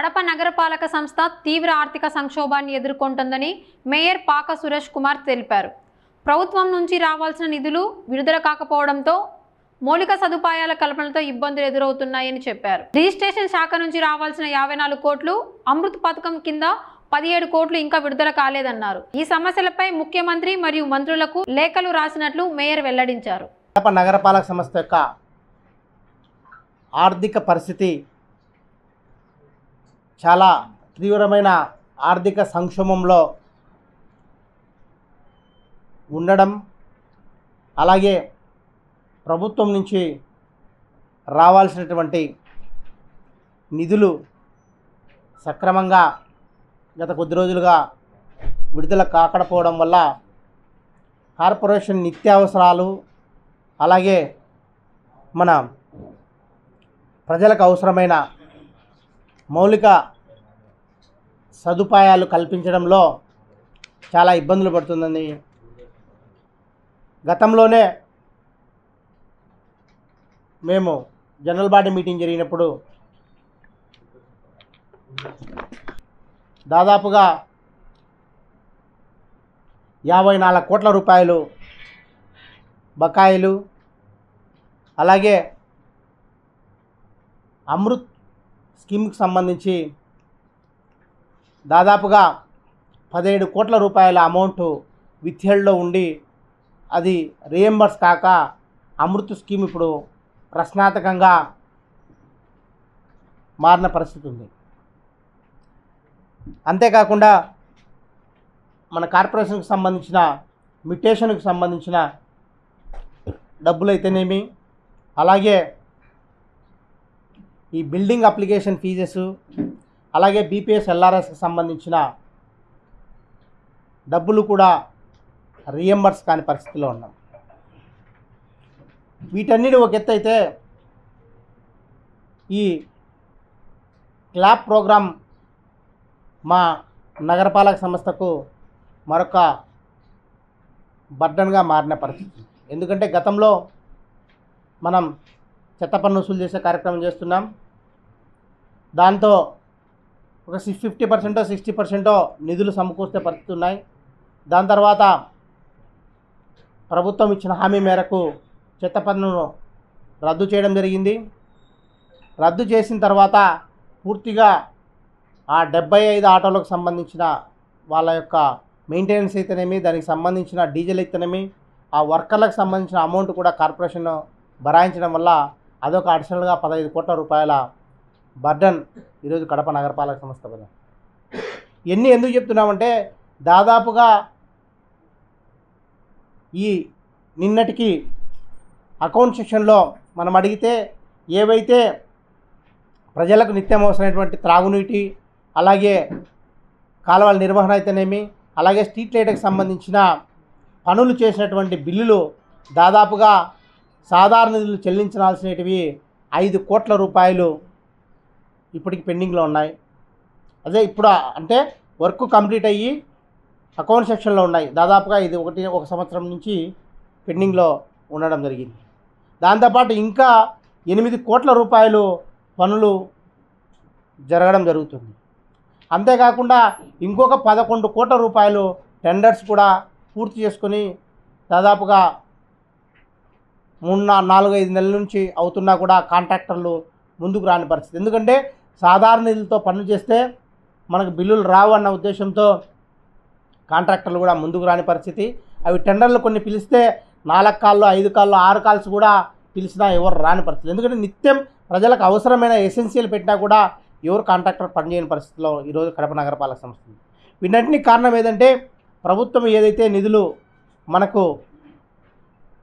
కడప నగరపాలక సంస్థ తీవ్ర ఆర్థిక సంక్షోభాన్ని ఎదుర్కొంటోందని మేయర్ పాక సురేష్ కుమార్ తెలిపారు. ప్రభుత్వం నుంచి రావాల్సిన నిధులు విడుదల కాకపోవడంతో మౌలిక సదుపాయాల కల్పనతో ఇబ్బందులు ఎదురవుతున్నాయని చెప్పారు. రిజిస్ట్రేషన్ శాఖ నుంచి రావాల్సిన 54 కోట్లు, అమృత్ పథకం కింద 17 కోట్లు ఇంకా విడుదల కాలేదన్నారు. ఈ సమస్యలపై ముఖ్యమంత్రి మరియు మంత్రులకు లేఖలు రాసినట్లు మేయర్ వెల్లడించారు. కడప నగరపాలక సంస్థ యొక్క ఆర్థిక పరిస్థితి చాలా తీవ్రమైన ఆర్థిక సంక్షోభంలో ఉండడం, అలాగే ప్రభుత్వం నుంచి రావాల్సినటువంటి నిధులు సక్రమంగా గత కొద్ది రోజులుగా విడుదల కాకపోవడం వల్ల కార్పొరేషన్ నిత్యావసరాలు, అలాగే మన ప్రజలకు అవసరమైన మౌలిక సదుపాయాలు కల్పించడంలో చాలా ఇబ్బందులు పడుతుందని గతంలోనే మేము జనరల్ బాడీ మీటింగ్ జరిగినప్పుడు దాదాపుగా 54 కోట్ల రూపాయలు బకాయిలు, అలాగే అమృత్ స్కీమ్కి సంబంధించి దాదాపుగా 17 కోట్ల రూపాయల అమౌంట్ విత్హెల్డ్లో ఉండి అది రీఎంబర్స్ కాక అమృత్ స్కీమ్ ఇప్పుడు ప్రశ్నార్థకంగా మారిన పరిస్థితి ఉంది. అంతేకాకుండా మన కార్పొరేషన్కి సంబంధించిన మ్యుటేషన్కి సంబంధించిన డబ్బులైతేనేమి, అలాగే ఈ బిల్డింగ్ అప్లికేషన్ ఫీజెస్, అలాగే బీపీఎస్ ఎల్ఆర్ఎస్కి సంబంధించిన డబ్బులు కూడా రీఎంబర్స్ కాని పరిస్థితిలో ఉన్నాం. వీటన్నిటి ఒక ఎత్తు అయితే ఈ క్లాప్ ప్రోగ్రాం మా నగరపాలక సంస్థకు మరొక బర్డన్గా మారిన పరిస్థితి. ఎందుకంటే గతంలో మనం చెత్త పన్ను వసూలు చేసే కార్యక్రమం చేస్తున్నాం. దాంతో ఒక 50% 60% నిధులు సమకూర్చే పరిస్థితి ఉన్నాయి. దాని తర్వాత ప్రభుత్వం ఇచ్చిన హామీ మేరకు చెత్త పన్నును రద్దు చేయడం జరిగింది. రద్దు చేసిన తర్వాత పూర్తిగా ఆ 75 ఆటోలకు సంబంధించిన వాళ్ళ యొక్క మెయింటెనెన్స్ అయితేనేమి, దానికి సంబంధించిన డీజిల్ అయితేనేమి, ఆ వర్కర్లకు సంబంధించిన అమౌంట్ కూడా కార్పొరేషన్ భరాయించడం వల్ల అదొక అడిషనల్గా 15 కోట్ల రూపాయల బర్డన్ ఈరోజు కడప నగరపాలక సంస్థ పైన. ఇవన్నీ ఎందుకు చెప్తున్నామంటే దాదాపుగా ఈ నిన్నటికి అకౌంట్ సెక్షన్లో మనం అడిగితే ఏవైతే ప్రజలకు నిత్యం అవసరమైనటువంటి త్రాగునీటి, అలాగే కాలువల నిర్వహణ అయితేనేమి, అలాగే స్ట్రీట్ లైట్కి సంబంధించిన పనులు చేసినటువంటి బిల్లులు దాదాపుగా సాధారణ నిధులు చెల్లించాల్సినవి 5 కోట్ల రూపాయలు ఇప్పటికి పెండింగ్లో ఉన్నాయి. అదే ఇప్పుడు అంటే వర్క్ కంప్లీట్ అయ్యి అకౌంట్ సెక్షన్లో ఉన్నాయి. దాదాపుగా ఇది ఒక సంవత్సరం నుంచి పెండింగ్లో ఉండడం జరిగింది. దాంతోపాటు ఇంకా 8 కోట్ల రూపాయలు పనులు జరగడం జరుగుతుంది. అంతేకాకుండా ఇంకొక 11 కోట్ల రూపాయలు టెండర్స్ కూడా పూర్తి చేసుకొని దాదాపుగా 4-5 నెలల నుంచి అవుతున్నా కూడా కాంట్రాక్టర్లు ముందుకు రాని పరిస్థితి. ఎందుకంటే సాధారణ నిధులతో పనులు చేస్తే మనకు బిల్లులు రావు అన్న ఉద్దేశంతో కాంట్రాక్టర్లు కూడా ముందుకు రాని పరిస్థితి. అవి టెండర్లు కొన్ని పిలిస్తే 4 కాళ్ళు, 5 కాళ్ళు, 6 కాల్స్ కూడా పిలిచినా ఎవరు రాని పరిస్థితి. ఎందుకంటే నిత్యం ప్రజలకు అవసరమైన ఎసెన్షియల్ పెట్టినా కూడా ఎవరు కాంట్రాక్టర్ పనిచేయని పరిస్థితిలో ఈరోజు కడప నగరపాలక సంస్థ ఉంది. వీటన్నిటికీ కారణం ఏదంటే ప్రభుత్వం ఏదైతే నిధులు మనకు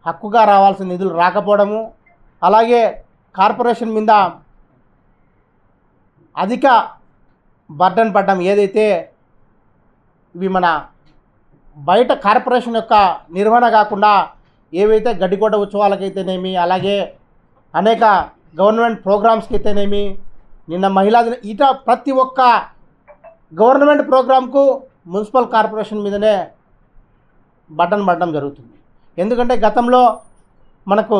హక్కుగా రావాల్సిన నిధులు రాకపోవడము, అలాగే కార్పొరేషన్ మీద అధిక బర్డన్ పడ్డం. ఏదైతే ఇవి మన బయట కార్పొరేషన్ యొక్క నిర్వహణ కాకుండా ఏవైతే గడ్డికోట ఉత్సవాలకైతేనేమి, అలాగే అనేక గవర్నమెంట్ ప్రోగ్రామ్స్కి అయితేనేమి, నిన్న మహిళా దిన ఇట ప్రతి ఒక్క గవర్నమెంట్ ప్రోగ్రాంకు మున్సిపల్ కార్పొరేషన్ మీదనే బటన్ పడడం జరుగుతుంది. ఎందుకంటే గతంలో మనకు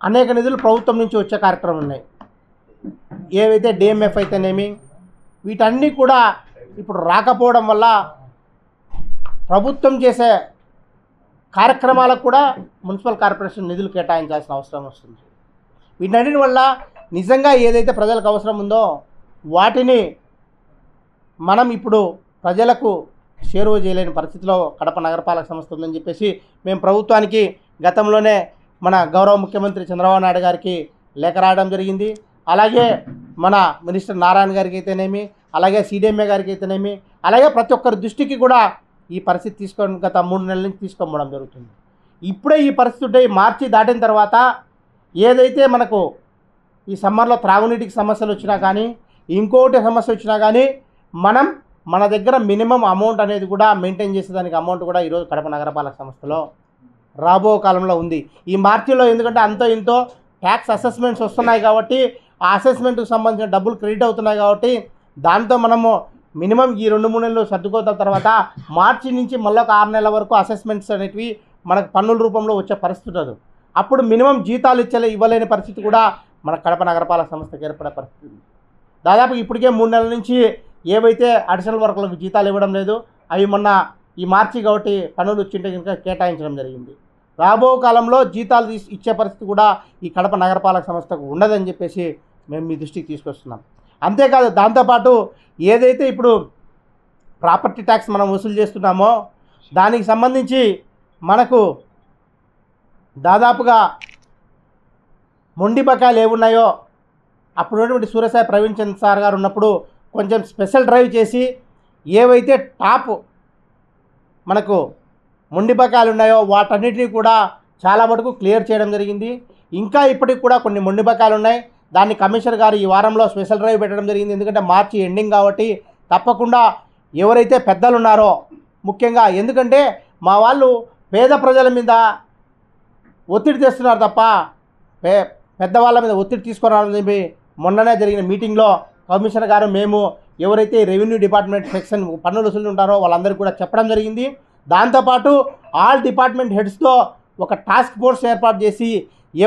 అనేక నిధులు ప్రభుత్వం నుంచి వచ్చే కార్యక్రమాలు ఉన్నాయి. ఏవైతే డిఎంఎఫ్ అయితేనేమి వీటన్నీ కూడా ఇప్పుడు రాకపోవడం వల్ల ప్రభుత్వం చేసే కార్యక్రమాలకు కూడా మున్సిపల్ కార్పొరేషన్ నిధులు కేటాయించాల్సిన అవసరం వస్తుంది. వీటన్నిటి వల్ల నిజంగా ఏదైతే ప్రజలకు అవసరం ఉందో వాటిని మనం ఇప్పుడు ప్రజలకు చేరువ చేయలేని పరిస్థితిలో కడప నగరపాలక సంస్థ ఉందని చెప్పేసి మేము ప్రభుత్వానికి గతంలోనే మన గౌరవ ముఖ్యమంత్రి చంద్రబాబు నాయుడు గారికి లేఖ రాయడం జరిగింది. అలాగే మన మినిస్టర్ నారాయణ గారికి అయితేనేమి, అలాగే సిడిఎంఏ గారికి అయితేనేమి, అలాగే ప్రతి ఒక్కరి దృష్టికి కూడా ఈ పరిస్థితి తీసుకొని గత 3 నెలల నుంచి తీసుకోవడం జరుగుతుంది. ఇప్పుడే ఈ పరిస్థితి ఉంటే మార్చి దాటిన తర్వాత ఏదైతే మనకు ఈ సమ్మర్లో త్రాగునీటికి సమస్యలు వచ్చినా కానీ ఇంకోటి సమస్య వచ్చినా కానీ మనం మన దగ్గర మినిమం అమౌంట్ అనేది కూడా మెయింటైన్ చేసేదానికి అమౌంట్ కూడా ఈరోజు కడప నగరపాలక సంస్థలో రాబో కాలంలో ఉంది. ఈ మార్చిలో ఎందుకంటే అంతో ఇంతో ట్యాక్స్ అసెస్మెంట్స్ వస్తున్నాయి కాబట్టి ఆ అసెస్మెంట్కి సంబంధించిన డబ్బులు క్రెడిట్ అవుతున్నాయి కాబట్టి దాంతో మనము మినిమం ఈ 2-3 నెలలు సర్దుకోత తర్వాత మార్చి నుంచి మళ్ళీ ఒక 6 నెలల వరకు అసెస్మెంట్స్ అనేటివి మనకు పన్నుల రూపంలో వచ్చే పరిస్థితి ఉండదు. అప్పుడు మినిమం జీతాలు ఇవ్వలేని పరిస్థితి కూడా మన కడప నగరపాలక సంస్థకి ఏర్పడే పరిస్థితి ఉంది. దాదాపు ఇప్పటికే 3 నెలల నుంచి ఏవైతే అడిషనల్ వర్కులకు జీతాలు ఇవ్వడం లేదు అవి మొన్న ఈ మార్చి కాబట్టి పన్నులు వచ్చింటే కనుక కేటాయించడం జరిగింది. రాబో కాలంలో జీతాలు ఇచ్చే పరిస్థితి కూడా ఈ కడప నగరపాలక సంస్థకు ఉండదని చెప్పేసి మేము మీ దృష్టికి తీసుకొస్తున్నాం. అంతేకాదు దాంతోపాటు ఏదైతే ఇప్పుడు ప్రాపర్టీ ట్యాక్స్ మనం వసూలు చేస్తున్నామో దానికి సంబంధించి మనకు దాదాపుగా మొండి బకాయిలు ఏమున్నాయో అప్పుడు ఉన్నటువంటి సూర్యసాయి ప్రవీణ్ చంద్ర సార్ గారు ఉన్నప్పుడు కొంచెం స్పెషల్ డ్రైవ్ చేసి ఏవైతే టాప్ మనకు మొండి బకాయిలు ఉన్నాయో వాటన్నిటినీ కూడా చాలా మటుకు క్లియర్ చేయడం జరిగింది. ఇంకా ఇప్పటికి కూడా కొన్ని మొండి బకాయిలు ఉన్నాయి. దాన్ని కమిషనర్ గారు ఈ వారంలో స్పెషల్ డ్రైవ్ పెట్టడం జరిగింది. ఎందుకంటే మార్చి ఎండింగ్ కాబట్టి తప్పకుండా ఎవరైతే పెద్దలు ఉన్నారో ముఖ్యంగా, ఎందుకంటే మా వాళ్ళు పేద ప్రజల మీద ఒత్తిడి తెస్తున్నారు తప్ప పెద్దవాళ్ళ మీద ఒత్తిడి తీసుకురావాలని చెప్పి మొన్ననే జరిగిన మీటింగ్లో కమిషనర్ గారు మేము ఎవరైతే రెవెన్యూ డిపార్ట్మెంట్ సెక్షన్ పన్నులు వసూలు ఉంటారో వాళ్ళందరికీ కూడా చెప్పడం జరిగింది. దాంతోపాటు ఆల్ డిపార్ట్మెంట్ హెడ్స్తో ఒక టాస్క్ ఫోర్స్ ఏర్పాటు చేసి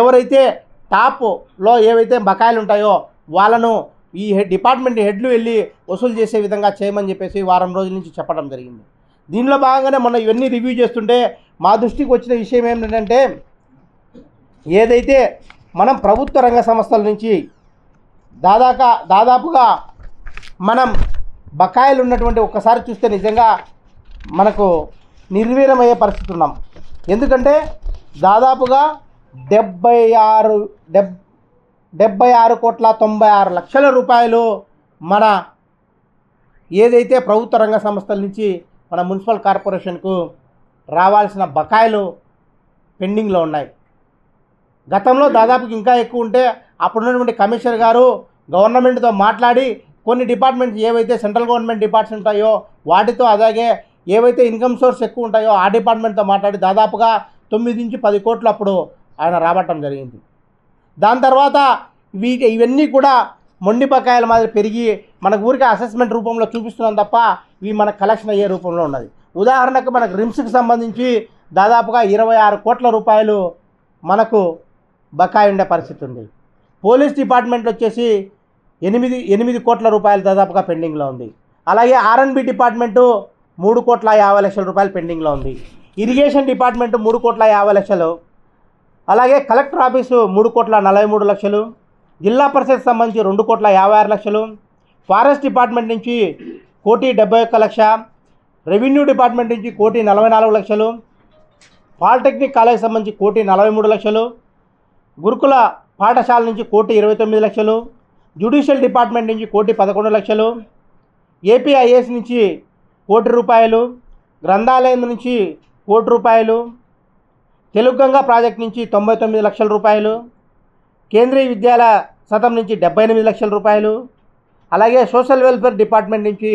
ఎవరైతే టాప్లో ఏవైతే బకాయిలు ఉంటాయో వాళ్ళను ఈ డిపార్ట్మెంట్ హెడ్లు వెళ్ళి వసూలు చేసే విధంగా చేయమని చెప్పేసి వారం రోజుల నుంచి చెప్పడం జరిగింది. దీనిలో భాగంగానే మొన్న ఇవన్నీ రివ్యూ చేస్తుంటే మా దృష్టికి వచ్చిన విషయం ఏమిటంటే ఏదైతే మనం ప్రభుత్వ రంగ సంస్థల నుంచి దాదాపుగా మనం బకాయిలు ఉన్నటువంటి ఒక్కసారి చూస్తే నిజంగా మనకు నిర్వీర్యమయ్యే పరిస్థితి ఉన్నాం. ఎందుకంటే దాదాపుగా 76,96,96,00,000 రూపాయలు మన ఏదైతే ప్రభుత్వ రంగ సంస్థల నుంచి మన మున్సిపల్ కార్పొరేషన్కు రావాల్సిన బకాయిలు పెండింగ్లో ఉన్నాయి. గతంలో దాదాపు ఇంకా ఎక్కువ ఉంటే అప్పుడున్నటువంటి కమిషనర్ గారు గవర్నమెంట్తో మాట్లాడి కొన్ని డిపార్ట్మెంట్స్ ఏవైతే సెంట్రల్ గవర్నమెంట్ డిపార్ట్మెంట్స్ ఉంటాయో వాటితో అలాగే ఏవైతే ఇన్కమ్ సోర్స్ ఎక్కువ ఉంటాయో ఆ డిపార్ట్మెంట్తో మాట్లాడి దాదాపుగా 9-10 కోట్లు అప్పుడు ఆయన రాబట్టడం జరిగింది. దాని తర్వాత ఇవన్నీ కూడా మొండి బకాయిల మాదిరి పెరిగి మనకు ఊరికే అసెస్మెంట్ రూపంలో చూపిస్తున్నాం తప్ప ఇవి మనకు కలెక్షన్ అయ్యే రూపంలో ఉన్నది. ఉదాహరణకు మనకు రిమ్స్కి సంబంధించి దాదాపుగా 26 కోట్ల రూపాయలు మనకు బకాయి ఉండే పరిస్థితి ఉంది. పోలీస్ డిపార్ట్మెంట్ వచ్చేసి 8 కోట్ల రూపాయలు దాదాపుగా పెండింగ్లో ఉంది. అలాగే R&B డిపార్ట్మెంటు 3,50,00,000 రూపాయలు పెండింగ్లో ఉంది. Irrigation department 3,50,00,000. అలాగే కలెక్టర్ ఆఫీసు 3,43,00,000. జిల్లా పరిషత్ సంబంధించి 2,56,00,000. ఫారెస్ట్ డిపార్ట్మెంట్ నుంచి 1,71,00,000. రెవెన్యూ డిపార్ట్మెంట్ నుంచి 1,44,00,000. పాలిటెక్నిక్ కాలేజ్ సంబంధించి 1,43,00,000. గురుకుల పాఠశాల నుంచి 1,29,00,000. జ్యుడిషియల్ డిపార్ట్మెంట్ నుంచి 1,11,00,000. ఏపీఐఏఎస్ నుంచి 1,00,00,000 రూపాయలు. గ్రంథాలయం నుంచి 1,00,00,000 రూపాయలు. తెలుగు గంగా ప్రాజెక్ట్ నుంచి 99,00,000 రూపాయలు. కేంద్రీయ విద్యాలయ సతం నుంచి 78,00,000 రూపాయలు. అలాగే సోషల్ వెల్ఫేర్ డిపార్ట్మెంట్ నుంచి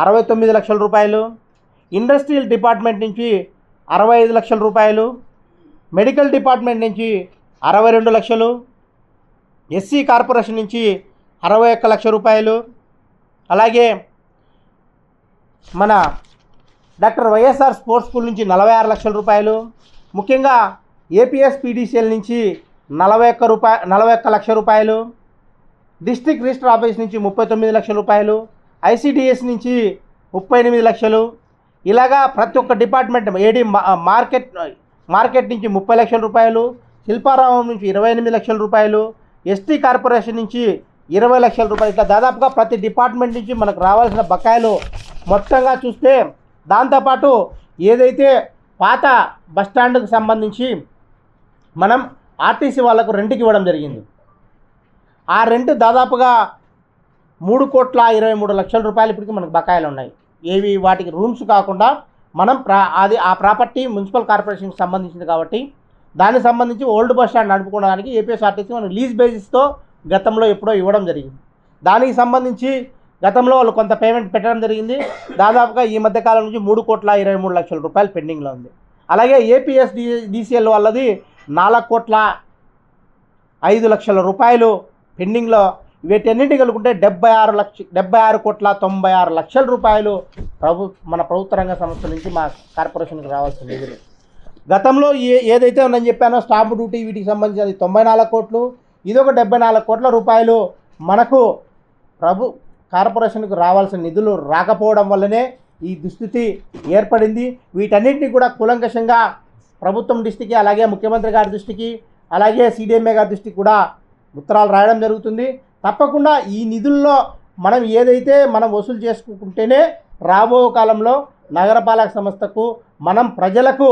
69,00,000 రూపాయలు. ఇండస్ట్రియల్ డిపార్ట్మెంట్ నుంచి 65,00,000 రూపాయలు. మెడికల్ డిపార్ట్మెంట్ నుంచి 62,00,000. ఎస్సీ కార్పొరేషన్ నుంచి 61,00,000 రూపాయలు. అలాగే మన డాక్టర్ వైఎస్ఆర్ స్పోర్ట్స్ స్కూల్ నుంచి 46,00,000 రూపాయలు. ముఖ్యంగా ఏపీఎస్ పీడీసీఎల్ నుంచి 41,00,000 రూపాయలు. డిస్ట్రిక్ట్ రిజిస్టర్ ఆఫీస్ నుంచి 39 లక్షల రూపాయలు, ఐసిడిఎస్ నుంచి 38 లక్షలు, ఇలాగా ప్రతి ఒక్క డిపార్ట్మెంట్ ఏడి మార్కెట్ నుంచి 30 లక్షల రూపాయలు, శిల్పారామం నుంచి 28 లక్షల రూపాయలు, ఎస్టీ కార్పొరేషన్ నుంచి 20 లక్షల రూపాయలు, ఇట్లా దాదాపుగా ప్రతి డిపార్ట్మెంట్ నుంచి మనకు రావాల్సిన బకాయిలు మొత్తంగా చూస్తే, దాంతోపాటు ఏదైతే పాత బస్టాండ్కి సంబంధించి మనం ఆర్టీసీ వాళ్ళకు రెంట్కి ఇవ్వడం జరిగింది. ఆ రెంట్ దాదాపుగా 3,23,00,000 రూపాయలు ఇప్పటికీ మనకు బకాయిలు ఉన్నాయి. ఏవి వాటికి రూమ్స్ కాకుండా మనం ఆ ప్రాపర్టీ మున్సిపల్ కార్పొరేషన్కి సంబంధించింది కాబట్టి దానికి సంబంధించి ఓల్డ్ బస్ స్టాండ్ నడుపుకోవడానికి ఏపీఎస్ఆర్టీసీ మనం లీజ్ బేసిస్తో గతంలో ఎప్పుడో ఇవ్వడం జరిగింది. దానికి సంబంధించి గతంలో వాళ్ళు కొంత పేమెంట్ పెట్టడం జరిగింది. దాదాపుగా ఈ మధ్యకాలం నుంచి 3,23,00,000 రూపాయలు పెండింగ్లో ఉంది. అలాగే ఏపీఎస్డిసిఎల్ వాళ్ళది 4,05,00,000 రూపాయలు పెండింగ్లో. వీటన్నింటి కలుపుకుంటే 76,96,96,00,000 రూపాయలు మన ప్రభుత్వ రంగ సంస్థ నుంచి మా కార్పొరేషన్కి రావాల్సిన నిధులు. గతంలో ఏదైతే ఉందని చెప్పానో స్టాంపు డ్యూటీ వీటికి సంబంధించి అది 94 కోట్లు, ఇదొక 74 కోట్ల రూపాయలు మనకు కార్పొరేషన్కు రావాల్సిన నిధులు రాకపోవడం వల్లనే ఈ దుస్థితి ఏర్పడింది. వీటన్నింటినీ కూడా కూలంకషంగా ప్రభుత్వం దృష్టికి, అలాగే ముఖ్యమంత్రి గారి దృష్టికి, అలాగే సిడిఎంఏ గారి దృష్టికి కూడా ఉత్తరాలు రాయడం జరుగుతుంది. తప్పకుండా ఈ నిధుల్లో మనం ఏదైతే మనం వసూలు చేసుకుంటేనే రాబో కాలంలో నగరపాలక సంస్థకు మనం ప్రజలకు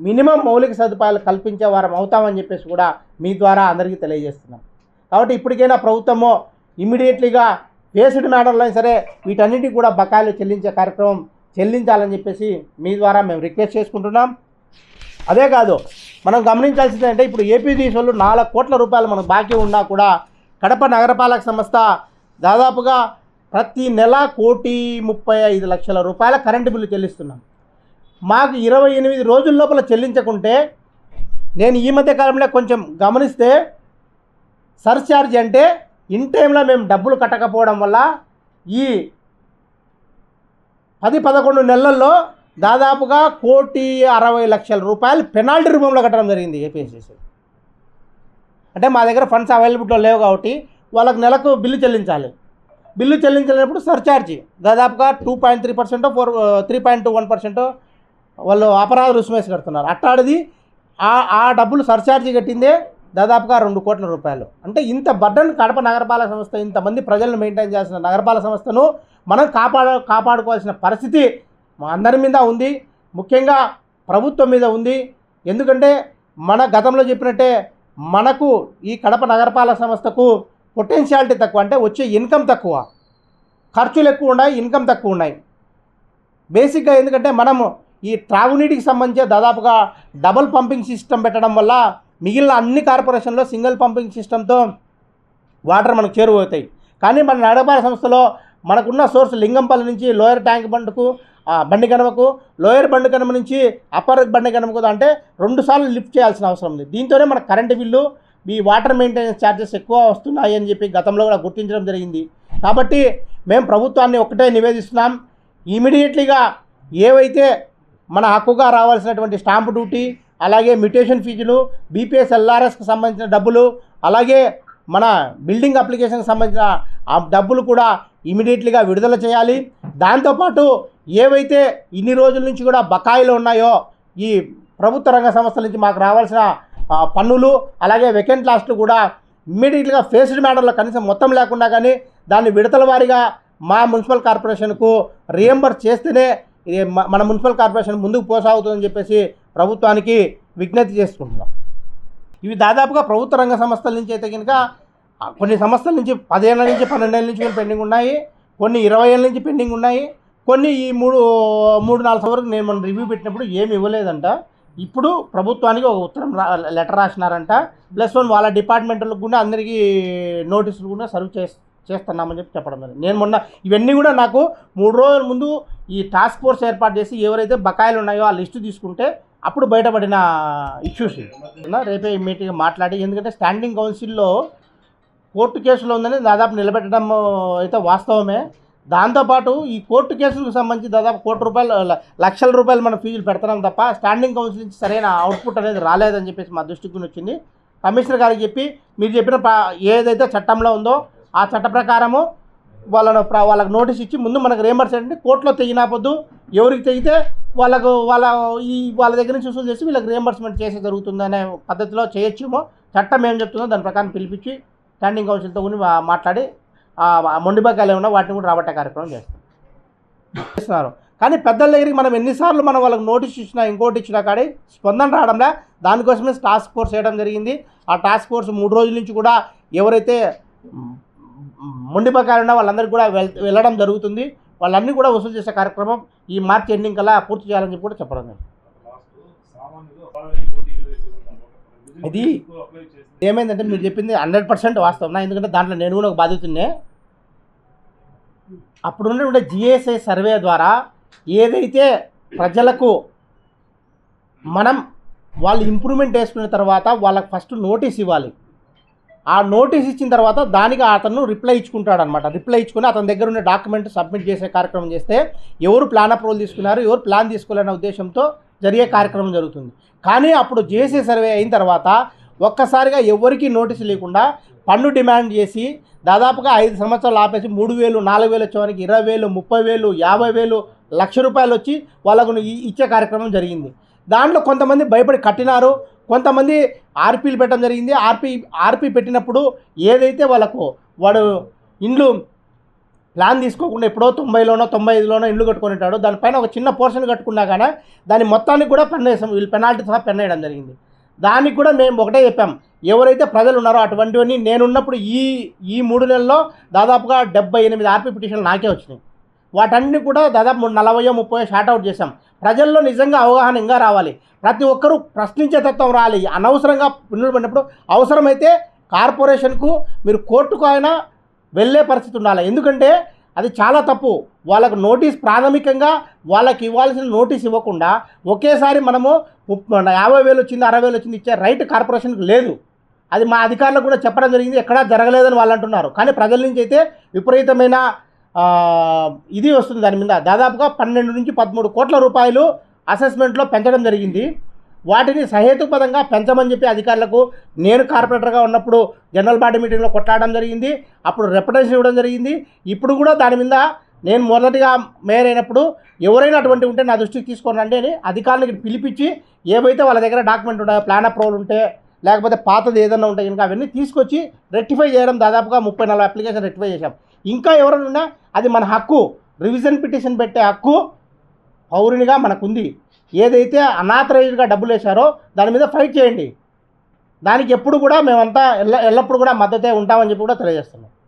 మినిమం మౌలిక సదుపాయాలు కల్పించే వారం అవుతామని చెప్పేసి కూడా మీ ద్వారా అందరికీ తెలియజేస్తున్నాం. కాబట్టి ఇప్పటికైనా ప్రభుత్వము ఇమ్మీడియట్లీగా ఫేస్డ్ మ్యాటర్లో సరే వీటన్నిటికీ కూడా బకాయిలు చెల్లించే కార్యక్రమం చెల్లించాలని చెప్పేసి మీ ద్వారా మేము రిక్వెస్ట్ చేసుకుంటున్నాం. అదే కాదు, మనం గమనించాల్సింది అంటే ఇప్పుడు ఏపీడీసీ వాళ్ళు 4 కోట్ల రూపాయలు మనకు బాకీ ఉన్నా కూడా కడప నగరపాలక సంస్థ దాదాపుగా ప్రతి నెల 1,35,00,000 రూపాయల కరెంటు బిల్లు చెల్లిస్తున్నాం. మాకు 28 రోజుల లోపల చెల్లించకుంటే, నేను ఈ మధ్య కాలంలో కొంచెం గమనిస్తే సర్ఛార్జ్ అంటే ఇన్ టైంలో మేము డబ్బులు కట్టకపోవడం వల్ల ఈ 10-11 నెలల్లో దాదాపుగా 1,60,00,000 రూపాయలు పెనాల్టీ రూపంలో కట్టడం జరిగింది ఏపీఎస్సీ. అంటే మా దగ్గర ఫండ్స్ అవైలబుల్లో లేవు కాబట్టి వాళ్ళకి నెలకు బిల్లు చెల్లించాలి. బిల్లు చెల్లించినప్పుడు సర్ఛార్జీ దాదాపుగా 2.3% 3.21% వాళ్ళు అపరాధ రుసుమేసి కడుతున్నారు. అట్టాడిది ఆ డబ్బులు సర్ఛార్జీ కట్టిందే దాదాపుగా 2 కోట్ల రూపాయలు. అంటే ఇంత బర్డన్ కడప నగరపాలక సంస్థ, ఇంతమంది ప్రజలను మెయింటైన్ చేసిన నగరపాలక సంస్థను మనం కాపాడుకోవాల్సిన పరిస్థితి మా అందరి మీద ఉంది, ముఖ్యంగా ప్రభుత్వం మీద ఉంది. ఎందుకంటే మన గతంలో చెప్పినట్టే మనకు ఈ కడప నగరపాలక సంస్థకు పొటెన్షియాలిటీ తక్కువ, అంటే వచ్చే ఇన్కమ్ తక్కువ, ఖర్చులు ఎక్కువ ఉన్నాయి, ఇన్కమ్ తక్కువ ఉన్నాయి. బేసిక్గా ఎందుకంటే మనము ఈ త్రాగునీటికి సంబంధించి దాదాపుగా డబుల్ పంపింగ్ సిస్టమ్ పెట్టడం వల్ల మిగిలిన అన్ని కార్పొరేషన్లో సింగిల్ పంపింగ్ సిస్టంతో వాటర్ మనకు చేరువవుతాయి. కానీ మన నగరపాలక సంస్థలో మనకున్న సోర్స్ లింగంపల్లి నుంచి లోయర్ ట్యాంక్ బండ్కు బండి కనుమకు, లోయర్ బండి కనుమ నుంచి అప్పర్ బండి కనుమకు అంటే 2 సార్లు లిఫ్ట్ చేయాల్సిన అవసరం ఉంది. దీంతోనే మన కరెంటు బిల్లు, ఈ వాటర్ మెయింటెనెన్స్ ఛార్జెస్ ఎక్కువ వస్తున్నాయి అని చెప్పి గతంలో కూడా గుర్తించడం జరిగింది. కాబట్టి మేము ప్రభుత్వాన్ని ఒకటే నివేదిస్తున్నాం, ఇమీడియట్లీగా ఏవైతే మన హక్కుగా రావాల్సినటువంటి స్టాంపు డ్యూటీ, అలాగే మ్యూటేషన్ ఫీజులు, బీపీఎస్ ఎల్ఆర్ఎస్కి సంబంధించిన డబ్బులు, అలాగే మన బిల్డింగ్ అప్లికేషన్కి సంబంధించిన ఆ డబ్బులు కూడా ఇమీడియట్లీగా విడుదల చేయాలి. దాంతోపాటు ఏవైతే ఇన్ని రోజుల నుంచి కూడా బకాయిలు ఉన్నాయో ఈ ప్రభుత్వ రంగ సంస్థల నుంచి మాకు రావాల్సిన పన్నులు, అలాగే వెకెంట్ లాస్ట్లు కూడా ఇమ్మీడియట్గా ఫేస్డ్ మ్యాటర్లో కనీసం మొత్తం లేకుండా కానీ దాన్ని విడతల వారీగా మా మున్సిపల్ కార్పొరేషన్కు రియంబర్స్ చేస్తేనే మన మున్సిపల్ కార్పొరేషన్ ముందుకు పోసాగుతుందని చెప్పేసి ప్రభుత్వానికి విజ్ఞప్తి చేసుకుంటున్నాం. ఇవి దాదాపుగా ప్రభుత్వ రంగ సంస్థల నుంచి అయితే కనుక కొన్ని సంస్థల నుంచి 10 ఏళ్ళ నుంచి 12 ఏళ్ళ నుంచి పెండింగ్ ఉన్నాయి, కొన్ని 20 ఏళ్ళ నుంచి పెండింగ్ ఉన్నాయి, కొన్ని ఈ 3-4 సంవత్సరాలకు నేను మన రివ్యూ పెట్టినప్పుడు ఏమి ఇవ్వలేదంట. ఇప్పుడు ప్రభుత్వానికి ఒక ఉత్తరం లెటర్ రాసినారంట. +1 వాళ్ళ డిపార్ట్మెంట్లకు కూడా అందరికీ నోటీసులు కూడా సర్వ్ చేస్తున్నామని చెప్పడం జరిగింది. నేను మొన్న ఇవన్నీ కూడా నాకు 3 రోజుల ముందు ఈ టాస్క్ ఫోర్స్ ఏర్పాటు చేసి ఎవరైతే బకాయిలు ఉన్నాయో ఆ లిస్టు తీసుకుంటే అప్పుడు బయటపడిన ఇష్యూస్. రేపే ఇమ్మీడియట్గా మాట్లాడి, ఎందుకంటే స్టాండింగ్ కౌన్సిల్లో కోర్టు కేసులో ఉందని దాదాపు నిలబెట్టడం అయితే వాస్తవమే. దాంతోపాటు ఈ కోర్టు కేసులకు సంబంధించి దాదాపు 1 కోటి రూపాయలు, లక్షల రూపాయలు మనం ఫీజులు పెడుతున్నాం తప్ప స్టాండింగ్ కౌన్సిల్ నుంచి సరైన అవుట్పుట్ అనేది రాలేదని చెప్పేసి మా దృష్టికి వచ్చింది. కమిషనర్ గారికి చెప్పి మీరు చెప్పిన ఏదైతే చట్టంలో ఉందో ఆ చట్ట ప్రకారము వాళ్ళకు నోటీస్ ఇచ్చి ముందు మనకు రియంబర్స్ అంటే కోర్టులో తెగినాపొద్దు, ఎవరికి తెగితే వాళ్ళ దగ్గర నుంచి వసూలు చేసి వీళ్ళకి రియంబర్స్మెంట్ చేసే జరుగుతుందనే పద్ధతిలో చేయొచ్చేమో. చట్టం ఏం చెప్తుందో దాని ప్రకారం పిలిపించి స్టాండింగ్ కౌన్సిల్తో కూడా మాట్లాడి మొండి బకాయిలు ఏమన్నా వాటిని కూడా రాబట్టే కార్యక్రమం చేస్తున్నారు. కానీ పెద్దల దగ్గరికి మనం ఎన్నిసార్లు మనం వాళ్ళకి నోటీస్ ఇచ్చినా ఇంకోటి ఇచ్చినా కానీ స్పందన రావడంలా. దానికోసమే టాస్క్ ఫోర్స్ వేయడం జరిగింది. ఆ టాస్క్ ఫోర్స్ 3 రోజుల నుంచి కూడా ఎవరైతే మొండి బకాయిలు ఉన్నా వాళ్ళందరికీ కూడా వెళ్ళడం జరుగుతుంది. వాళ్ళన్నీ కూడా వసూలు చేసే కార్యక్రమం ఈ మార్చి ఎండింగ్ కల్లా పూర్తి చేయాలని చెప్పి కూడా చెప్పడం జరిగింది. ఇది ఏమైందంటే మీరు చెప్పింది 100% వాస్తవం. ఎందుకంటే దాంట్లో నేను కూడా ఒక బాధితున్నే. అప్పుడున్నటువంటి జిఎస్ఐ సర్వే ద్వారా ఏదైతే ప్రజలకు వాళ్ళు ఇంప్రూవ్మెంట్ వేసుకున్న తర్వాత వాళ్ళకి ఫస్ట్ నోటీస్ ఇవ్వాలి. ఆ నోటీస్ ఇచ్చిన తర్వాత దానికి అతను రిప్లై ఇచ్చుకుంటాడు అనమాట. రిప్లై ఇచ్చుకుని అతని దగ్గర ఉన్న డాక్యుమెంట్ సబ్మిట్ చేసే కార్యక్రమం చేస్తే ఎవరు ప్లాన్ అప్రూవల్ తీసుకున్నారు, ఎవరు ప్లాన్ తీసుకోవాలనే ఉద్దేశంతో జరిగే కార్యక్రమం జరుగుతుంది. కానీ అప్పుడు జిఎస్ఐ సర్వే అయిన తర్వాత ఒక్కసారిగా ఎవరికి నోటీసు లేకుండా పన్ను డిమాండ్ చేసి దాదాపుగా 5 సంవత్సరాలు ఆపేసి 3,000, 4,000 వచ్చేవారికి 20,000, 30,000, 50,000, ₹1,00,000 వచ్చి వాళ్ళకు ఇచ్చే కార్యక్రమం జరిగింది. దాంట్లో కొంతమంది భయపడి కట్టినారు, కొంతమంది ఆర్పీలు పెట్టడం జరిగింది. ఆర్పీ పెట్టినప్పుడు ఏదైతే వాడు ఇండ్లు ప్లాన్ తీసుకోకుండా ఎప్పుడో 90లోనో 95లోనో ఇండ్లు కట్టుకొని ఉంటాడు, దానిపైన ఒక చిన్న పోర్షన్ కట్టుకున్నా కానీ దాని మొత్తానికి కూడా పన్ను వేసాం. వీళ్ళు పెనాల్టీ సహా పన్ను వేయడం జరిగింది. దానికి కూడా మేము ఒకటే చెప్పాం, ఎవరైతే ప్రజలు ఉన్నారో అటువంటివన్నీ నేనున్నప్పుడు ఈ 3 నెలల్లో దాదాపుగా 78 ఆర్పీ పిటిషన్లు నాకే వచ్చినాయి. వాటన్ని కూడా దాదాపు 40-30 షార్ట్అవుట్ చేశాం. ప్రజల్లో నిజంగా అవగాహన ఇంకా రావాలి. ప్రతి ఒక్కరూ ప్రశ్నించే తత్వం రావాలి. అనవసరంగా పన్నులు పడినప్పుడు అవసరమైతే కార్పొరేషన్కు మీరు కోర్టుకు అయినా వెళ్ళే పరిస్థితి ఉండాలి. ఎందుకంటే అది చాలా తప్పు. వాళ్ళకు నోటీస్ ప్రాథమికంగా వాళ్ళకి ఇవ్వాల్సిన నోటీస్ ఇవ్వకుండా ఒకేసారి మనము 50,000 వచ్చింది, 60,000 వచ్చింది ఇచ్చే రైట్ కార్పొరేషన్కి లేదు. అది మా అధికారులకు కూడా చెప్పడం జరిగింది, ఎక్కడా జరగలేదని వాళ్ళు అంటున్నారు. కానీ ప్రజల నుంచి అయితే విపరీతమైన ఇది వస్తుంది. దాని మీద దాదాపుగా 12 నుంచి 13 కోట్ల రూపాయలు అసెస్మెంట్లో పెంచడం జరిగింది. వాటిని సహేతుపదంగా పెంచమని చెప్పి అధికారులకు నేను కార్పొరేటర్గా ఉన్నప్పుడు జనరల్ బాడీ మీటింగ్లో కొట్లాడడం జరిగింది. అప్పుడు రిప్రజెంటేషన్ ఇవ్వడం జరిగింది. ఇప్పుడు కూడా దాని మీద నేను మొదటిగా మేయర్ అయినప్పుడు ఎవరైనా అటువంటి ఉంటే నా దృష్టికి తీసుకొని రండి అని అధికారులకి పిలిపించి ఏవైతే వాళ్ళ దగ్గర డాక్యుమెంట్ ఉంటాయో, ప్లాన్ అప్రూవల్ ఉంటే లేకపోతే పాతది ఏదైనా ఉంటే కనుక అవన్నీ తీసుకొచ్చి రెక్టిఫై చేయడం. దాదాపుగా 30-40 అప్లికేషన్ రెక్టిఫై చేశాం. ఇంకా ఎవరైనా ఉన్నా అది మన హక్కు. రివిజన్ పిటిషన్ పెట్టే హక్కు పౌరునిగా మనకుంది. ఏదైతే అనాథరైజ్డ్గా డబ్బులు వేశారో దాని మీద ఫైట్ చేయండి. దానికి ఎప్పుడు కూడా మేమంతా ఎల్లప్పుడూ కూడా మద్దతే ఉంటామని చెప్పి కూడా తెలియజేస్తున్నాం.